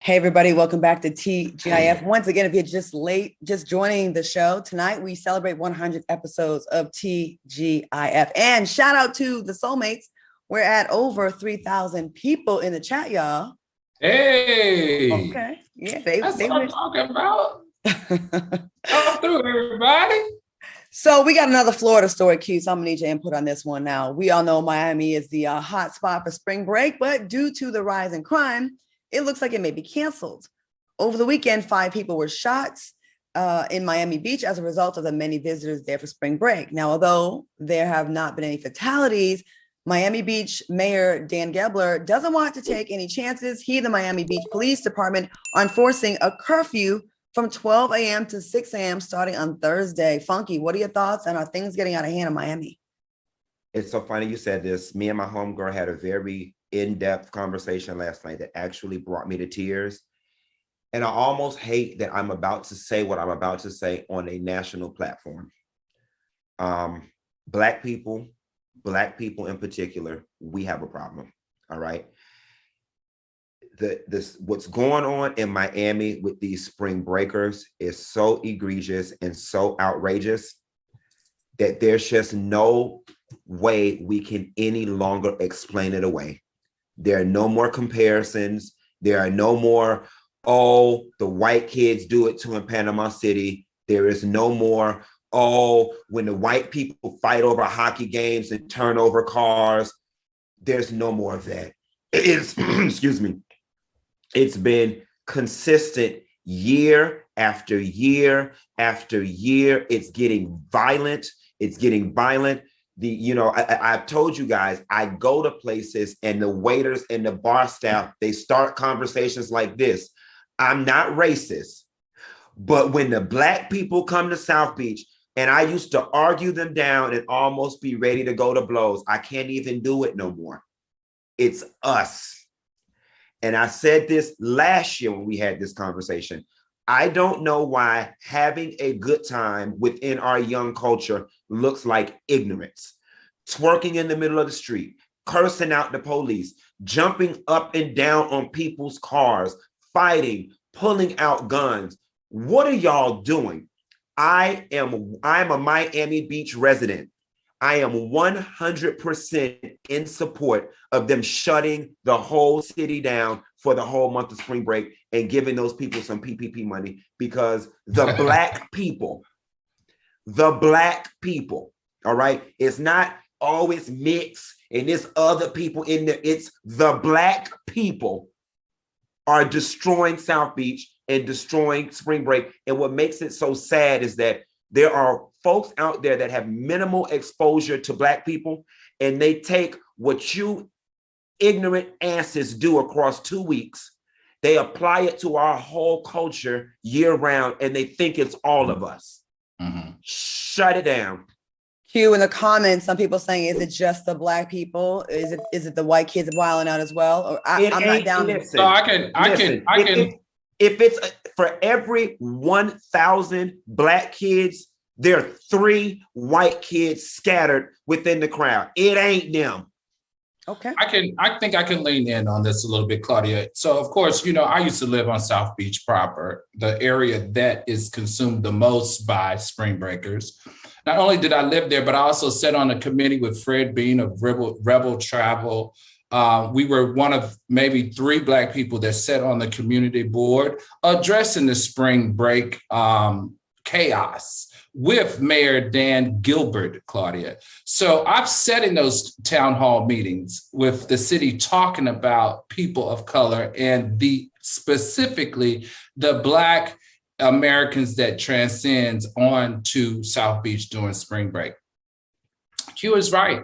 Hey, everybody, welcome back to TGIF. Once again, if you're just joining the show, tonight we celebrate 100 episodes of TGIF. And shout out to the Soulmates. We're at over 3,000 people in the chat, y'all. Hey. Okay. Yeah, that's what I'm talking about. Come through, everybody. So we got another Florida story, Q. So I'm gonna need your input on this one now. We all know Miami is the hot spot for spring break, but due to the rise in crime, it looks like it may be canceled. Over the weekend, 5 people were shot in Miami Beach as a result of the many visitors there for spring break. Now, although there have not been any fatalities, Miami Beach Mayor Dan Gebler doesn't want to take any chances. He and the Miami Beach Police Department are enforcing a curfew from 12 a.m. to 6 a.m. starting on Thursday. Funky, what are your thoughts? And are things getting out of hand in Miami? It's so funny you said this. Me and my homegirl had a very in-depth conversation last night that actually brought me to tears. And I almost hate that I'm about to say what I'm about to say on a national platform. Black people in particular, we have a problem. All right. What's going on in Miami with these spring breakers is so egregious and so outrageous that there's just no way we can any longer explain it away. There are no more comparisons. There are no more, oh, the white kids do it too in Panama City. There is no more, oh, when the white people fight over hockey games and turn over cars. There's no more of that. It's, excuse me, it's been consistent year after year after year. It's getting violent. It's getting violent. I've told you guys, I go to places and the waiters and the bar staff, they start conversations like this. I'm not racist, but when the Black people come to South Beach, and I used to argue them down and almost be ready to go to blows, I can't even do it no more. It's us. And I said this last year when we had this conversation. I don't know why having a good time within our young culture looks like ignorance. Twerking in the middle of the street, cursing out the police, jumping up and down on people's cars, fighting, pulling out guns. What are y'all doing? I'm a Miami Beach resident. I am 100% in support of them shutting the whole city down for the whole month of spring break and giving those people some PPP money, because the Black people, all right, it's not always mixed and there's other people in there. It's the Black people are destroying South Beach and destroying spring break. And what makes it so sad is that there are folks out there that have minimal exposure to Black people, and they take what you ignorant asses do across 2 weeks. They apply it to our whole culture year round, and they think it's all of us. Mm-hmm. Shut it down. Q, in the comments, some people saying, is it just the Black people? Is it the white kids wilding out as well? Or I'm not down. Listen, so I can. If it's for every 1,000 Black kids, there are 3 white kids scattered within the crowd. It ain't them. Okay. I think I can lean in on this a little bit, Claudia. So of course, I used to live on South Beach proper, the area that is consumed the most by spring breakers. Not only did I live there, but I also sat on a committee with Fred Bean of Rebel Travel. We were one of maybe 3 Black people that sat on the community board addressing the spring break chaos with Mayor Dan Gilbert, Claudia. So I've sat in those town hall meetings with the city talking about people of color and specifically the Black Americans that transcends on to South Beach during spring break. Q is right.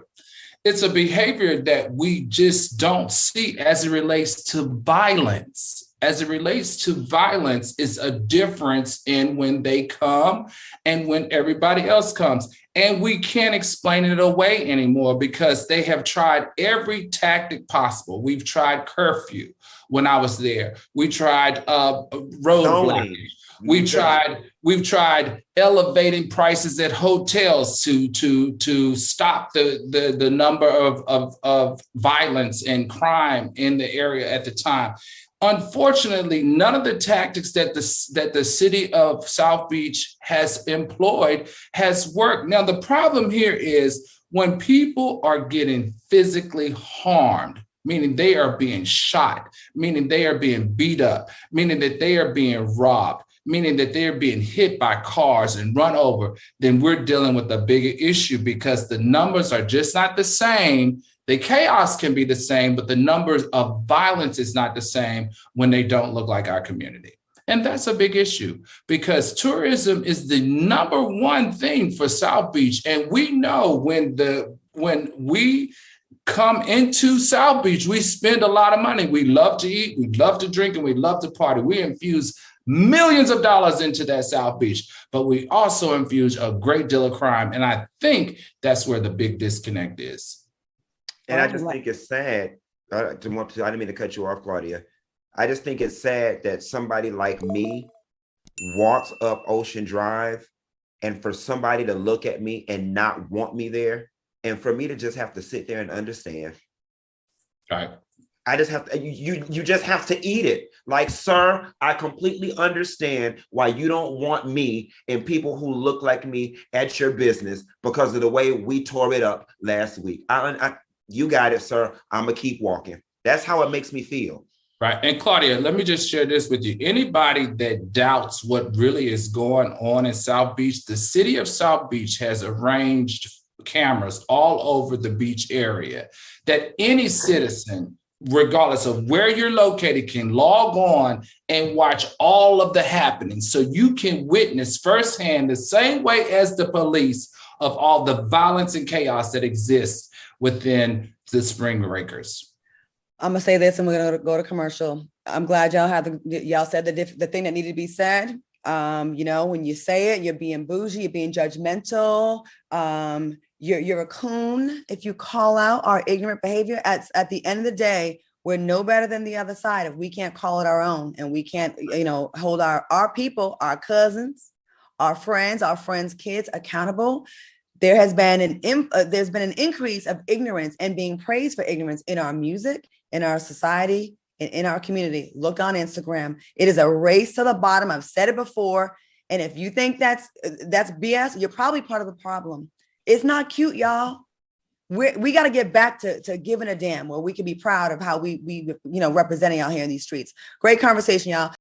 It's a behavior that we just don't see as it relates to violence. As it relates to violence, it's a difference in when they come and when everybody else comes. And we can't explain it away anymore because they have tried every tactic possible. We've tried curfew when I was there. We tried roadblocking. We've tried elevating prices at hotels to stop the number of violence and crime in the area at the time. Unfortunately, none of the tactics that the city of South Beach has employed has worked. Now, the problem here is when people are getting physically harmed, meaning they are being shot, meaning they are being beat up, meaning that they are being robbed, meaning that they're being hit by cars and run over, then we're dealing with a bigger issue because the numbers are just not the same. The chaos can be the same, but the numbers of violence is not the same when they don't look like our community. And that's a big issue because tourism is the number one thing for South Beach. And we know when we come into South Beach, we spend a lot of money. We love to eat, we love to drink, and we love to party. We infuse millions of dollars into that South Beach, but we also infuse a great deal of crime. And I think that's where the big disconnect is. And I just think it's sad. I didn't mean to cut you off, Claudia. I just think it's sad that somebody like me walks up Ocean Drive and for somebody to look at me and not want me there, and for me to just have to sit there and understand. Right. I just have to, you just have to eat it. Like, sir, I completely understand why you don't want me and people who look like me at your business because of the way we tore it up last week. You got it, sir. I'm gonna keep walking. That's how it makes me feel. Right. And Claudia, let me just share this with you. Anybody that doubts what really is going on in South Beach, the city of South Beach has arranged cameras all over the beach area that any citizen, regardless of where you're located, can log on and watch all of the happenings. So you can witness firsthand, the same way as the police, of all the violence and chaos that exists within the Spring Breakers. I'm gonna say this, and we're gonna go to commercial. I'm glad y'all said the thing that needed to be said. When you say it, you're being bougie, you're being judgmental. You're a coon if you call out our ignorant behavior. At the end of the day, we're no better than the other side if we can't call it our own, and we can't, hold our people, our cousins, our friends' kids accountable. There has been an increase of ignorance and being praised for ignorance in our music, in our society, and in our community. Look on Instagram. It is a race to the bottom. I've said it before. And if you think that's BS, you're probably part of the problem. It's not cute, y'all. We got to get back to giving a damn, where we can be proud of how we representing out here in these streets. Great conversation, y'all.